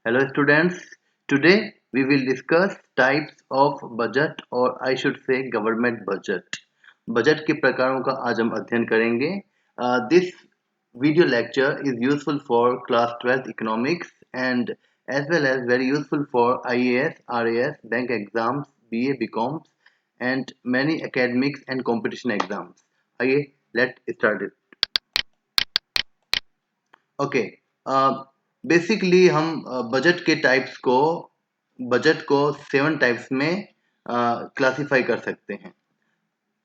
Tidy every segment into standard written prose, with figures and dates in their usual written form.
Hello students, today we will discuss types of budget or I should say government budget. Budget के प्रकारों का आज हम अध्ययन करेंगे. This video lecture is useful for class 12th economics and as well as very useful for IAS, RAS, bank exams, BA, BComs and many academics and competition exams. आइए let's start it. Okay, basically हम budget को 7 types में classify कर सकते हैं.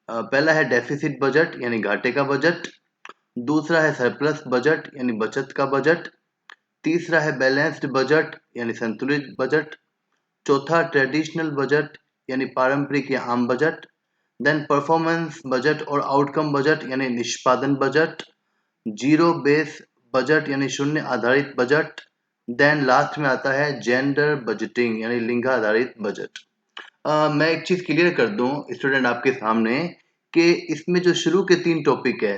पहला है deficit budget यानी घाटे का बजट. दूसरा है सरप्लस बजट यानी बचत का बजट. तीसरा है बैलेंस्ड बजट यानी संतुलित बजट. चौथा ट्रेडिशनल बजट यानी पारंपरिक या आम बजट. देन परफॉर्मेंस बजट और आउटकम बजट यानी निष्पादन बजट. जीरो बेस बजट यानी शून्य आधारित बजट. देन लास्ट में आता है जेंडर बजटिंग यानी लिंग आधारित बजट. मैं एक चीज क्लियर कर दूं स्टूडेंट आपके सामने कि इसमें जो शुरू के 3 टॉपिक है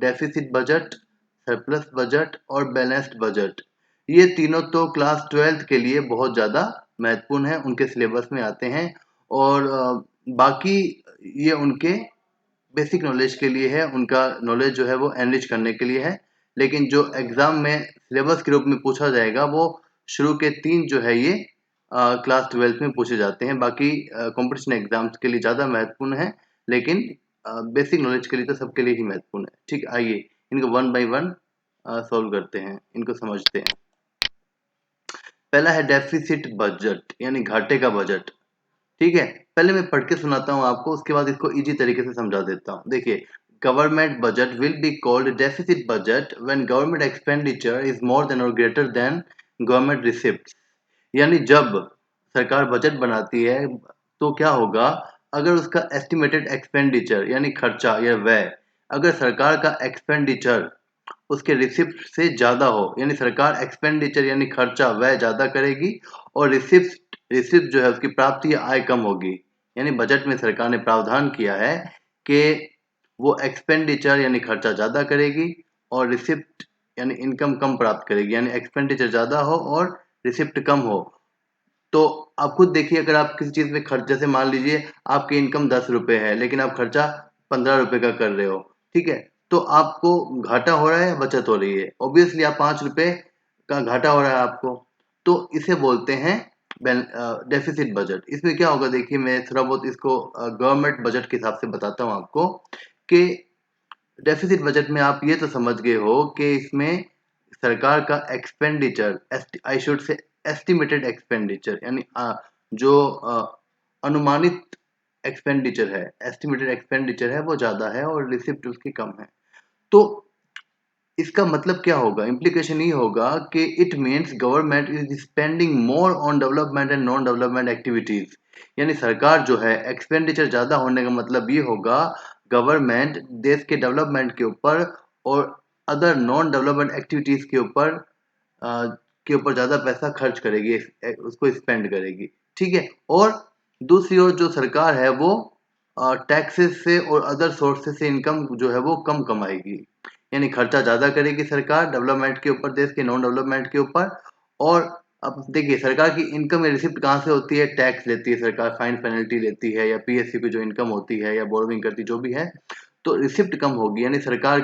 डेफिसिट बजट, सरप्लस बजट और बैलेंस्ड बजट, ये तीनों तो क्लास 12th के लिए बहुत ज़्यादा महत्वपूर्ण है, उनके सिलेबस में आते हैं और बाकी ये उनके बेसिक नॉलेज के लिए है, उनका नॉलेज जो है वो एनरिच करने के लिए है. लेकिन जो एग्जाम में सिलेबस के रूप में पूछा जाएगा वो शुरू के 3 जो है ये क्लास 12th में पूछे जाते हैं. बाकी कंपटीशन एग्जाम्स के लिए ज़्यादा महत्वपूर्ण है, लेकिन बेसिक नॉलेज के लिए तो सबके लिए ही महत्वपूर्ण है. ठीक, आइए इनको वन बाय वन सॉल्व करते हैं, इनको समझते हैं. पहला है डेफिसिट बजट यानी घाटे का बजट. ठीक है, पहले मैं पढ़ के सुनाता हूँ आपको, उसके बाद इसको इजी तरीके से समझा देता हूँ. देखिए, government budget will be called deficit budget when government expenditure is more than और ग्रेटर देन गवर्नमेंट रिसिप्ट. यानी जब सरकार बजट बनाती है तो क्या होगा, अगर उसका एस्टिमेटेड एक्सपेंडिचर यानी खर्चा या व्यय, अगर सरकार का एक्सपेंडिचर उसके रिसिप्ट से ज़्यादा हो, यानी सरकार एक्सपेंडिचर यानी खर्चा व्यय ज़्यादा करेगी और रिसिप्ट रिसिप्ट जो है उसकी प्राप्ति या आय कम होगी. यानी बजट में सरकार ने प्रावधान किया है कि वो एक्सपेंडिचर यानी खर्चा ज़्यादा करेगी और रिसिप्ट यानी इनकम कम प्राप्त करेगी. यानी एक्सपेंडिचर ज़्यादा हो और रिसिप्ट कम हो. तो आप खुद देखिए, अगर आप किसी चीज़ में खर्च, जैसे मान लीजिए आपकी इनकम 10 रुपये है लेकिन आप खर्चा 15 रुपये का कर रहे हो, ठीक है, तो आपको घाटा हो रहा है या बचत हो रही है? ऑब्वियसली आप 5 रुपये का घाटा हो रहा है आपको. तो इसे बोलते हैं डेफिसिट बजट. इसमें क्या होगा, देखिए मैं थोड़ा बहुत इसको गवर्नमेंट बजट के हिसाब से बताता हूँ आपको कि डेफिसिट बजट में आप ये तो समझ गए हो कि इसमें सरकार का expenditure, I should say estimated expenditure यानी जो अनुमानित एक्सपेंडिचर है, एस्टिमेटेड एक्सपेंडिचर है वो ज़्यादा है और रिसिप्ट उसकी कम है. तो इसका मतलब क्या होगा, इम्प्लीकेशन ये होगा कि it means government is spending more on development and non development activities. यानी सरकार जो है एक्सपेंडिचर ज़्यादा होने का मतलब ये होगा गवर्नमेंट देश के डेवलपमेंट के ऊपर और अदर नॉन डेवलपमेंट एक्टिविटीज़ के ऊपर ज़्यादा पैसा खर्च करेगी, उसको स्पेंड करेगी. ठीक है, और दूसरी ओर जो सरकार है वो टैक्सेस से और अदर सोर्सेस से इनकम जो है वो कम कमाएगी. यानी खर्चा ज़्यादा करेगी सरकार डेवलपमेंट के ऊपर, देश के नॉन डेवलपमेंट के ऊपर. और अब देखिए, सरकार की इनकम या रिसिप्ट कहाँ से होती है? टैक्स लेती है सरकार, फाइन पेनल्टी लेती है या पीएससी की जो इनकम होती है या बोरोविंग करती जो भी है, तो रिसिप्ट कम होगी. यानी सरकार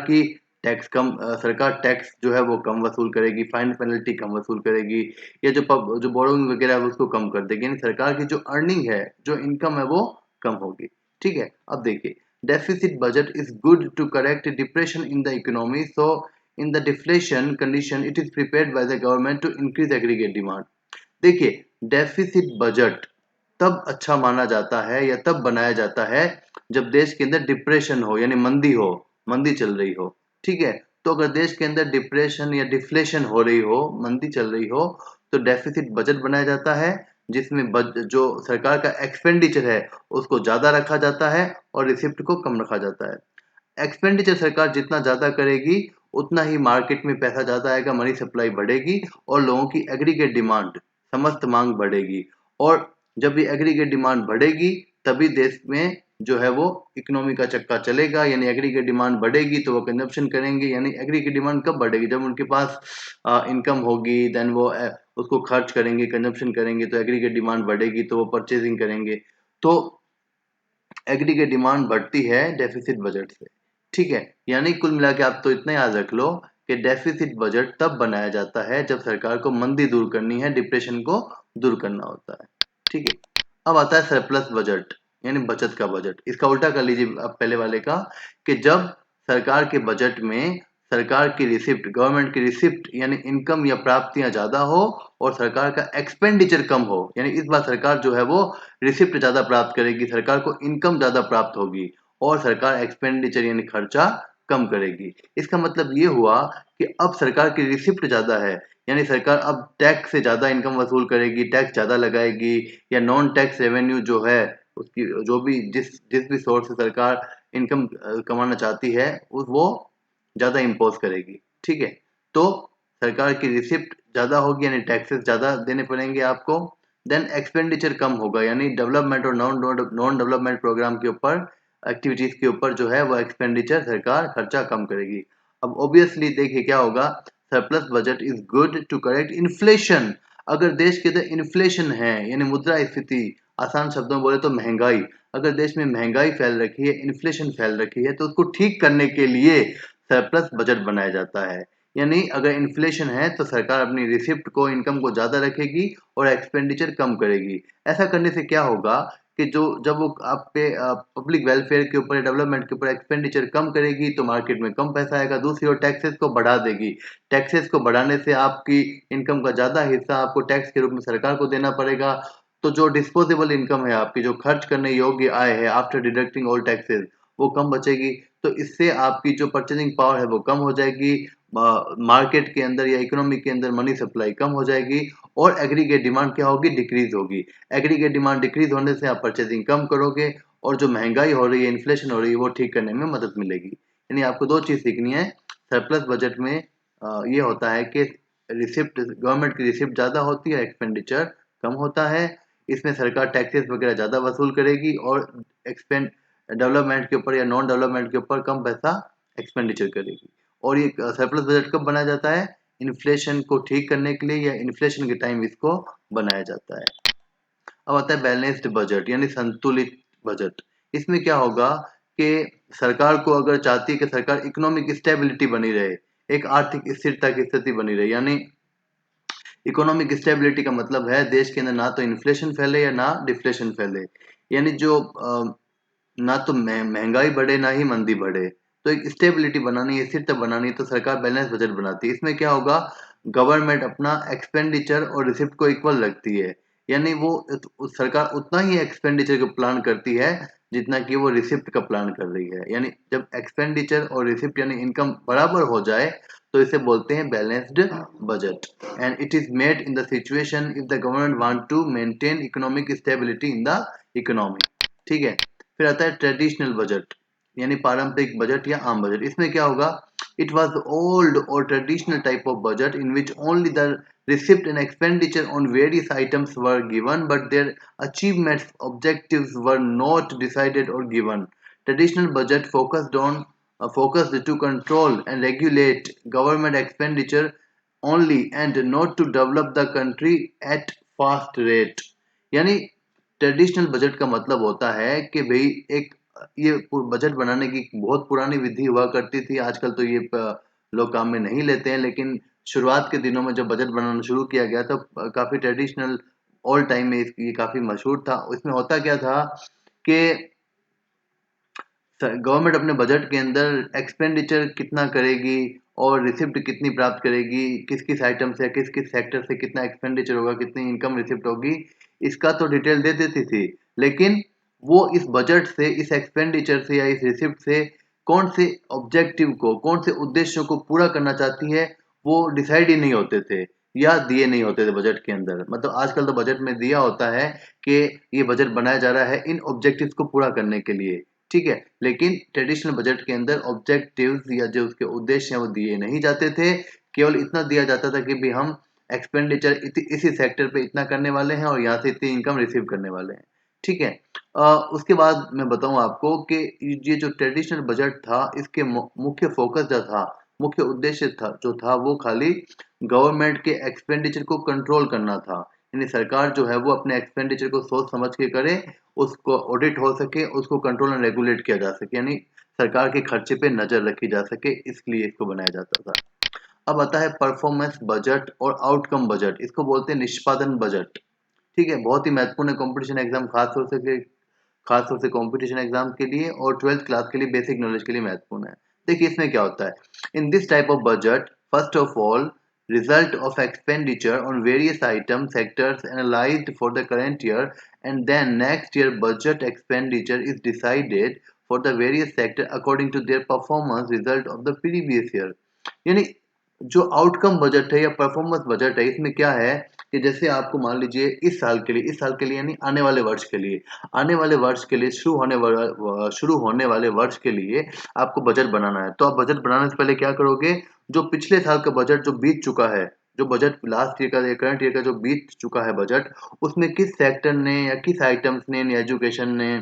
टैक्स जो है वो कम वसूल करेगी, फाइन पेनल्टी कम वसूल करेगी, या जो बोरोविंग वगैरह है उसको कम कर देगी. यानी सरकार की जो अर्निंग है, जो इनकम है वो कम होगी. ठीक है, अब देखिए, deficit budget is good to correct depression in the economy. So in the deflation condition it is prepared by the government to increase aggregate demand. देखिए, डेफिसिट बजट तब अच्छा माना जाता है या तब बनाया जाता है जब देश के अंदर डिप्रेशन हो, यानी मंदी चल रही हो. ठीक है, तो अगर देश के अंदर डिप्रेशन या डिफ्लेशन हो रही हो, मंदी चल रही हो, तो डेफिसिट बजट बनाया जाता है जिसमें जो सरकार का एक्सपेंडिचर है उसको ज़्यादा रखा जाता है और रिसिप्ट को कम रखा जाता है. एक्सपेंडिचर सरकार जितना ज़्यादा करेगी उतना ही मार्केट में पैसा ज़्यादा आएगा, मनी सप्लाई बढ़ेगी और लोगों की एग्रीगेट डिमांड, समस्त मांग बढ़ेगी. और जब ये एग्रीगेट डिमांड बढ़ेगी तभी देश में जो है वो इकोनॉमी का चक्का चलेगा. यानी एग्रीगेट डिमांड बढ़ेगी तो वो कंजप्शन करेंगे. यानी एग्रीगेट डिमांड कब बढ़ेगी? जब उनके पास इनकम होगी, देन वो उसको खर्च करेंगे, कंजम्पशन करेंगे तो एग्रीगेट डिमांड बढ़ेगी, तो वो परचेजिंग करेंगे। तो एग्रीगेट डिमांड बढ़ती है डेफिसिट बजट से। ठीक है, यानी कुल मिला के आप तो इतना याद रख लो कि डेफिसिट बजट तब बनाया जाता है जब सरकार को मंदी दूर करनी है, डिप्रेशन को दूर करना होता है। ठीक है, अब आता है सरप्लस बजट यानी बचत का बजट। इसका उल्टा कर लीजिए आप पहले वाले का, कि जब सरकार के बजट में सरकार की रिसिप्ट, गवर्नमेंट की रिसिप्ट यानी इनकम या प्राप्तियां ज्यादा हो और सरकार का एक्सपेंडिचर कम हो, यानी इस बार सरकार जो है वो रिसिप्ट ज्यादा प्राप्त करेगी, सरकार को इनकम ज्यादा प्राप्त होगी और सरकार एक्सपेंडिचर यानी खर्चा कम करेगी। इसका मतलब ये हुआ कि अब सरकार की रिसिप्ट ज्यादा है, यानी सरकार अब टैक्स से ज्यादा इनकम वसूल करेगी, टैक्स ज्यादा लगाएगी, या नॉन टैक्स रेवेन्यू जो है उसकी जो भी जिस जिस भी सोर्स से सरकार इनकम कमाना चाहती है वो ज्यादा इम्पोज करेगी। ठीक है, तो सरकार की रिसिप्ट ज्यादा होगी यानी टैक्सेस ज्यादा देने पड़ेंगे आपको। देन एक्सपेंडिचर कम होगा यानी डेवलपमेंट और नॉन डेवलपमेंट प्रोग्राम के ऊपर, एक्टिविटीज के ऊपर जो है वो एक्सपेंडिचर सरकार खर्चा कम करेगी। अब ऑब्वियसली देखिए क्या होगा, surplus budget is good to correct inflation. अगर देश के अंदर इन्फ्लेशन है यानी मुद्रास्फीति, आसान शब्दों में बोले तो महंगाई, अगर देश में महंगाई फैल रखी है, इन्फ्लेशन फैल रखी है, तो उसको ठीक करने के लिए सरप्लस बजट बनाया जाता है। यानी अगर इन्फ्लेशन है तो सरकार अपनी रिसिप्ट को, इनकम को ज्यादा रखेगी और एक्सपेंडिचर कम करेगी। ऐसा करने से क्या होगा कि जो जब वो आप पे पब्लिक वेलफेयर के ऊपर, डेवलपमेंट के ऊपर एक्सपेंडिचर कम करेगी तो मार्केट में कम पैसा आएगा। दूसरी ओर टैक्सेस को बढ़ा देगी, टैक्सेस को बढ़ाने से आपकी इनकम का ज्यादा हिस्सा आपको टैक्स के रूप में सरकार को देना पड़ेगा। तो जो डिस्पोजेबल इनकम है आपकी, जो खर्च करने योग्य आय है आफ्टर डिडक्टिंग ऑल टैक्सेस, वो कम बचेगी। तो इससे आपकी जो परचेजिंग पावर है वो कम हो जाएगी, मार्केट के अंदर या इकोनॉमी के अंदर मनी सप्लाई कम हो जाएगी और एग्रीगेट डिमांड क्या होगी, डिक्रीज होगी। एग्रीगेट डिमांड डिक्रीज होने से आप परचेजिंग कम करोगे और जो महंगाई हो रही है, इन्फ्लेशन हो रही है, वो ठीक करने में मदद मिलेगी। यानी आपको दो चीज सीखनी है सरप्लस बजट में। ये होता है कि रिसिप्ट, गवर्नमेंट की रिसिप्ट ज्यादा होती है, एक्सपेंडिचर कम होता है। इसमें सरकार टैक्सेस वगैरह ज्यादा वसूल करेगी और एक्सपेंड डेवलपमेंट के ऊपर या नॉन डेवलपमेंट के ऊपर कम पैसा एक्सपेंडिचर करेगी। और ये सरप्लस बजट कब बनाया जाता है, इन्फ्लेशन को ठीक करने के लिए या इन्फ्लेशन के टाइम इसको बनाया जाता है। अब आता है बैलेंस्ड बजट यानी संतुलित बजट। इसमें क्या होगा कि सरकार को अगर चाहती है कि सरकार इकोनॉमिक स्टेबिलिटी बनी रहे, एक आर्थिक स्थिरता की स्थिति बनी रहे, यानी इकोनॉमिक स्टेबिलिटी का मतलब है देश के अंदर ना तो इन्फ्लेशन फैले या ना डिफ्लेशन फैले, यानी जो ना तो महंगाई बढ़े ना ही मंदी बढ़े। तो एक स्टेबिलिटी बनानी है, स्थिरता बनानी है, तो सरकार बैलेंस बजट बनाती है। इसमें क्या होगा, गवर्नमेंट अपना एक्सपेंडिचर और रिसिप्ट को इक्वल रखती है, यानी वो सरकार उतना ही एक्सपेंडिचर को प्लान करती है जितना कि वो रिसिप्ट का प्लान कर रही है। यानी जब एक्सपेंडिचर और रिसिप्ट यानी इनकम बराबर हो जाए तो इसे बोलते हैं balanced budget. And it is made in the situation if the government want to maintain economic stability in the economy. ठीक है, फिर आता है ट्रेडिशनल बजट यानी पारंपरिक बजट या आम बजट। इसमें क्या होगा, इट वाज द ओल्ड और traditional type of budget in which only the receipt and expenditure on various items were given but their achievements objectives were not decided or given. Traditional budget focused to control and regulate government expenditure only and not to develop the country at fast rate। यानी traditional budget का मतलब होता है कि भाई एक ये budget बनाने की बहुत पुरानी विधि हुआ करती थी। आजकल तो ये लोग काम में नहीं लेते हैं, लेकिन शुरुआत के दिनों में जब बजट बनाना शुरू किया गया तो काफी ट्रेडिशनल ऑल टाइम में ये काफी मशहूर था। इसमें होता क्या था कि गवर्नमेंट अपने बजट के अंदर एक्सपेंडिचर कितना करेगी और रिसिप्ट कितनी प्राप्त करेगी, किस किस आइटम से किस किस सेक्टर से कितना एक्सपेंडिचर होगा, कितनी इनकम रिसिप्ट होगी, इसका तो डिटेल दे देती थी। लेकिन वो इस बजट से, इस एक्सपेंडिचर से या इस रिसिप्ट से कौन से ऑब्जेक्टिव को, कौन से उद्देश्यों को पूरा करना चाहती है वो डिसाइड ही नहीं होते थे या दिए नहीं होते थे बजट के अंदर। मतलब आजकल तो बजट में दिया होता है कि ये बजट बनाया जा रहा है इन ऑब्जेक्टिव्स को पूरा करने के लिए। ठीक है, लेकिन ट्रेडिशनल बजट के अंदर ऑब्जेक्टिव्स या जो उसके उद्देश्य हैं वो दिए नहीं जाते थे। केवल इतना दिया जाता था कि भी हम एक्सपेंडिचर इसी सेक्टर पे इतना करने वाले हैं और यहाँ से इतनी इनकम रिसीव करने वाले हैं। ठीक है, उसके बाद मैं बताऊं आपको कि ये जो ट्रेडिशनल बजट था इसके मुख्य फोकस जो था, मुख्य उद्देश्य था जो था वो खाली गवर्नमेंट के एक्सपेंडिचर को कंट्रोल करना था, यानी सरकार जो है वो अपने एक्सपेंडिचर को सोच समझ के करे, उसको ऑडिट हो सके, उसको कंट्रोल एंड रेगुलेट किया जा सके, यानी सरकार के खर्चे पे नजर रखी जा सके, इसलिए इसको बनाया जाता था। अब आता है परफॉर्मेंस बजट और आउटकम बजट, इसको बोलते हैं निष्पादन बजट। ठीक है, बहुत ही महत्वपूर्ण है कंपटीशन एग्जाम, खास तौर से कंपटीशन एग्जाम के लिए और 12th क्लास के लिए बेसिक नॉलेज के लिए महत्वपूर्ण है। देखिए इसमें क्या होता है, इन this type of budget first of all result of expenditure on various items sectors analyzed for the current year, and then next year budget expenditure is decided for the various sector according to their performance result of the previous year। यानी जो outcome budget है या performance budget है, इसमें क्या है कि जैसे आपको मान लीजिए इस साल के लिए यानी आने वाले वर्ष के लिए, शुरू होने वाले वर्ष के लिए आपको बजट बनाना है। तो आप बजट बनाने से पहले क्या करोगे, जो पिछले साल का बजट जो बीत चुका है, जो बजट लास्ट ईयर का या करंट ईयर का जो बीत चुका है बजट, उसमें किस सेक्टर ने या किस आइटम्स ने, एजुकेशन ने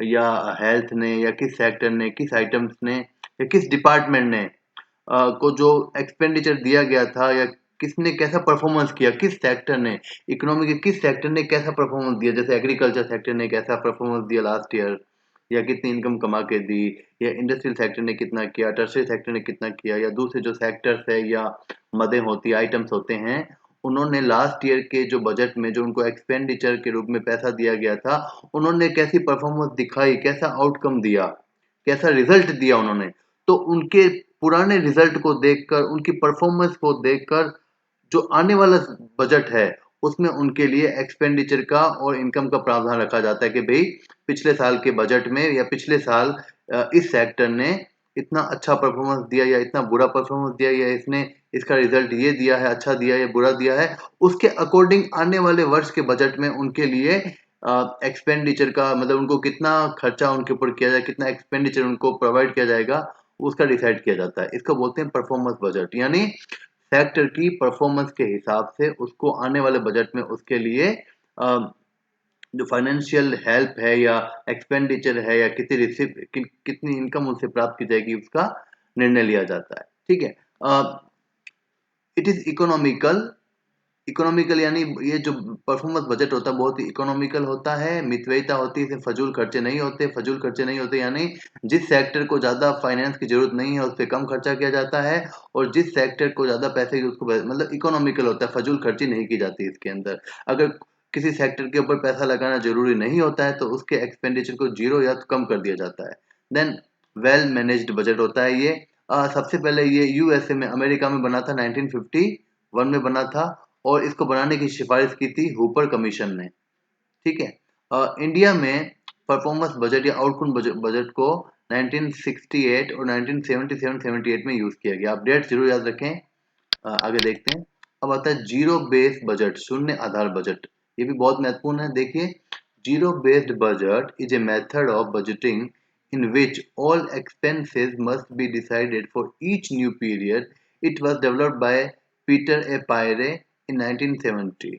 या हेल्थ ने या किस सेक्टर ने, किस आइटम्स ने या किस डिपार्टमेंट ने को जो एक्सपेंडिचर दिया गया था, या किसने कैसा परफॉर्मेंस किया, किस सेक्टर ने, इकोनॉमी के किस सेक्टर ने कैसा परफॉर्मेंस दिया, जैसे एग्रीकल्चर सेक्टर ने कैसा परफॉर्मेंस दिया लास्ट ईयर, या कितनी इनकम कमा के दी, या इंडस्ट्रियल सेक्टर ने कितना किया, टर्शियरी सेक्टर ने कितना किया, या दूसरे जो सेक्टर्स है या मदें होती आइटम्स होते हैं, उन्होंने लास्ट ईयर के जो बजट में जो उनको एक्सपेंडिचर के रूप में पैसा दिया गया था, उन्होंने कैसी परफॉर्मेंस दिखाई, कैसा आउटकम दिया, कैसा रिजल्ट दिया उन्होंने। तो उनके पुराने रिजल्ट को देखकर, उनकी परफॉर्मेंस को देखकर जो आने वाला बजट है उसमें उनके लिए एक्सपेंडिचर का और इनकम का प्रावधान रखा जाता है कि भाई पिछले साल के बजट में या पिछले साल इस सेक्टर ने इतना अच्छा परफॉर्मेंस दिया या इतना बुरा परफॉर्मेंस दिया, या इसने इसका रिजल्ट ये दिया है, अच्छा दिया है या बुरा दिया है, उसके अकॉर्डिंग आने वाले वर्ष के बजट में उनके लिए एक्सपेंडिचर का मतलब उनको कितना खर्चा उनके ऊपर किया जाए, कितना एक्सपेंडिचर उनको प्रोवाइड किया जाएगा, उसका डिसाइड किया जाता है। इसको बोलते हैं परफॉर्मेंस बजट, यानी सेक्टर की परफॉर्मेंस के हिसाब से उसको आने वाले बजट में उसके लिए जो फाइनेंशियल हेल्प है या एक्सपेंडिचर है या कितनी इनकम उनसे प्राप्त की जाएगी, उसका निर्णय लिया जाता है। ठीक है, इट इज इकोनॉमिकल यानी ये जो परफॉर्मेंस बजट होता है बहुत ही इकोनॉमिकल होता है, मितव्ययिता होती है, इसमें फजूल खर्चे नहीं होते, यानी जिस सेक्टर को ज्यादा फाइनेंस की जरूरत नहीं है उस पर कम खर्चा किया जाता है, और जिस सेक्टर को ज्यादा पैसे की उसको मतलब इकोनॉमिकल होता है, फजूल खर्ची नहीं की जाती इसके अंदर। अगर किसी सेक्टर के ऊपर पैसा लगाना जरूरी नहीं होता है तो उसके एक्सपेंडिचर को जीरो या तो कम कर दिया जाता है। देन वेल मैनेज्ड बजट होता है ये। सबसे पहले ये यूएसए में, अमेरिका में बना था, 1951 में बना था, और इसको बनाने की सिफारिश की थी हुपर कमीशन ने। ठीक है, इंडिया में परफॉर्मेंस बजट या आउटकम बजट को 1968 और 1977-78 में यूज किया गया। आप डेट जरूर याद रखें। आगे देखते हैं। अब आता है जीरो बेस्ड बजट, शून्य आधार बजट। ये भी बहुत महत्वपूर्ण है। देखिए, zero based budget is a method of budgeting in which all expenses must be decided for each new period. It was developed by Peter A. Pyre in 1970.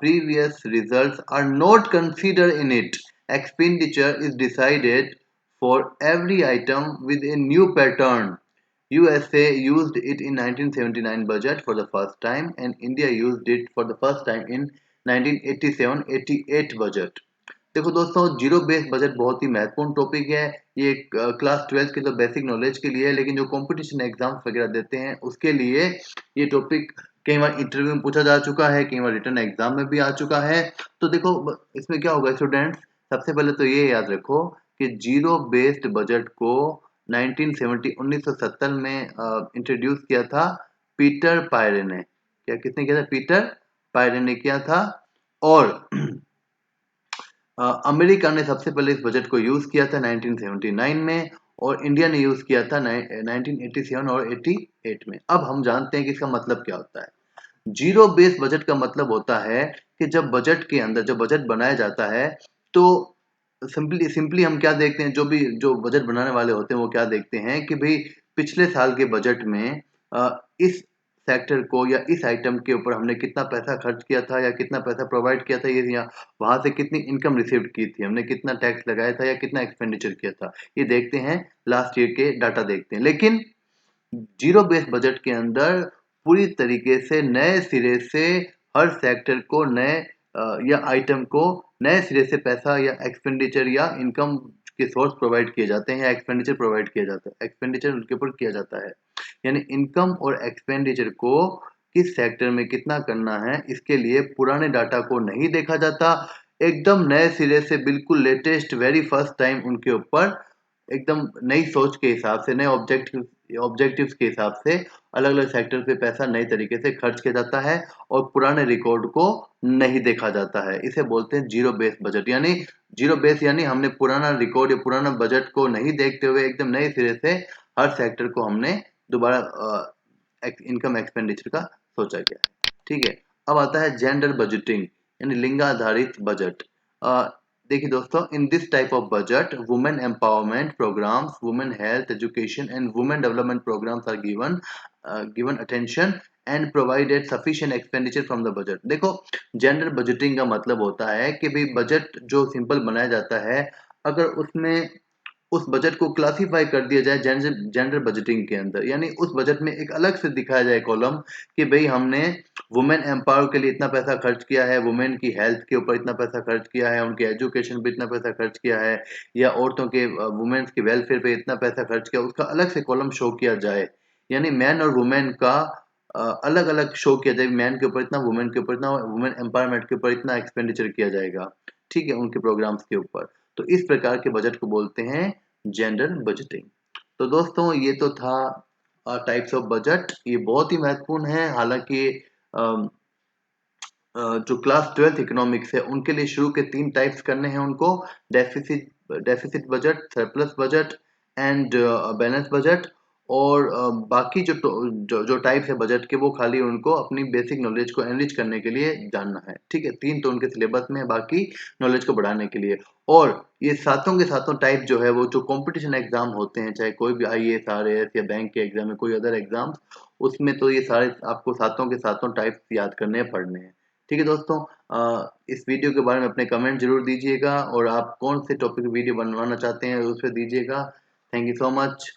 Previous results are not considered in it. Expenditure is decided for every item with a new pattern. USA used it in 1979 budget for the first time, and India used it for the first time in 1987-88 budget। देखो दोस्तों, zero based budget बहुत ही महत्वपूर्ण topic है। ये class 12 के तो basic knowledge के लिए है, लेकिन जो कंपटीशन एग्जाम्स वगैरह देते हैं उसके लिए ये टॉपिक कई बार इंटरव्यू में पूछा जा चुका है, कई बार रिटर्न एग्जाम में भी आ चुका है। तो देखो इसमें क्या होगा स्टूडेंट्स, सबसे पहले तो ये याद रखो कि जीरो बेस्ड बजट को 1970 में इंट्रोड्यूस किया था पीटर पायरे ने। क्या किसने किया था? पीटर पायरे ने किया था। और अमेरिका ने सबसे पहले इस बजट को यूज किया था 1979 में, और इंडिया ने यूज किया था 1987 और 88 में। अब हम जानते हैं कि इसका मतलब क्या होता है। जीरो बेस बजट का मतलब होता है कि जब बजट के अंदर जब बजट बनाया जाता है तो सिंपली हम क्या देखते हैं, जो बजट बनाने वाले होते हैं वो क्या देखते हैं कि भाई पिछले साल के बजट में इस सेक्टर को या इस आइटम के ऊपर हमने कितना पैसा खर्च किया था या कितना पैसा प्रोवाइड किया था, ये या वहां से कितनी इनकम रिसीव की थी, हमने कितना टैक्स लगाया था या कितना एक्सपेंडिचर किया था, ये देखते हैं, लास्ट ईयर के डाटा देखते हैं। लेकिन जीरो बेस्ड बजट के अंदर पूरी तरीके से नए सिरे से हर सेक्टर को नए या आइटम को नए सिरे से पैसा या एक्सपेंडिचर या इनकम के सोर्स प्रोवाइड किए जाते हैं या एक्सपेंडिचर प्रोवाइड किया जाता है, एक्सपेंडिचर उनके ऊपर किया जाता है। यानी इनकम और एक्सपेंडिचर को किस सेक्टर में कितना करना है, इसके लिए पुराने डाटा को नहीं देखा जाता, एकदम नए सिरे से बिल्कुल लेटेस्ट वेरी फर्स्ट टाइम उनके ऊपर एकदम नई सोच के हिसाब से, नए ऑब्जेक्टिव्स के हिसाब से अलग अलग सेक्टर पे पैसा नए तरीके से खर्च किया जाता है और पुराने रिकॉर्ड को नहीं देखा जाता है। इसे बोलते हैं जीरो बेस बजट। यानी जीरो बेस यानी हमने पुराना रिकॉर्ड या पुराना बजट को नहीं देखते हुए एकदम नए सिरे से हर सेक्टर को हमने दोबारा इनकम एक्सपेंडिचर का सोचा गया है। ठीक है, अब आता है जेंडर बजटिंग यानी लिंगाधारित बजट। देखिए दोस्तों, in this type of budget women empowerment programmes, women health education and women development programmes are given attention and provided sufficient expenditure from the budget. देखो, जेंडर बजटिंग का मतलब होता है कि भाई बजट जो सिंपल बनाया जाता है, अगर उसमें उस बजट को क्लासिफाई कर दिया जाए जेंडर जेंडर बजटिंग के अंदर, यानी उस बजट में एक अलग से दिखाया जाए कॉलम कि भाई हमने वुमेन एम्पावर के लिए इतना पैसा खर्च किया है, वुमेन की हेल्थ के ऊपर इतना पैसा खर्च किया है, उनके एजुकेशन पे इतना पैसा खर्च किया है, या औरतों के वुमेन्स के वेलफेयर पे इतना पैसा खर्च किया, उसका अलग से कॉलम शो किया जाए। यानी मैन और वुमेन का अलग अलग शो किया जाए, मैन के ऊपर इतना, वुमेन के ऊपर इतना, वुमेन एम्पावरमेंट के ऊपर इतना एक्सपेंडिचर किया जाएगा। ठीक है, उनके प्रोग्राम्स के ऊपर। तो इस प्रकार के बजट को बोलते हैं जेंडर बजटिंग। तो दोस्तों, ये तो था टाइप्स ऑफ बजट। ये बहुत ही महत्वपूर्ण है, हालांकि अम, जो क्लास 12th इकोनॉमिक्स है उनके लिए शुरू के 3 टाइप्स करने हैं उनको, deficit deficit budget, surplus budget and balance budget. और बाकी जो टाइप्स है बजट के, वो खाली उनको अपनी बेसिक नॉलेज को एनरिच करने के लिए जानना है। ठीक है, 3 तो उनके सिलेबस में है, बाकी नॉलेज को बढ़ाने के लिए। और ये सातों के सातों टाइप जो है, वो जो कंपटीशन एग्जाम होते हैं, चाहे कोई भी आईएएस, आरएएस या बैंक के एग्जाम है, कोई अदर एग्जाम, उसमें तो ये सारे आपको सातों के सातों टाइप्स याद करने पड़ने हैं। ठीक है दोस्तों, इस वीडियो के बारे में अपने कमेंट जरूर दीजिएगा और आप कौन से टॉपिक वीडियो बनवाना चाहते हैं उस पर दीजिएगा। Thank you so much.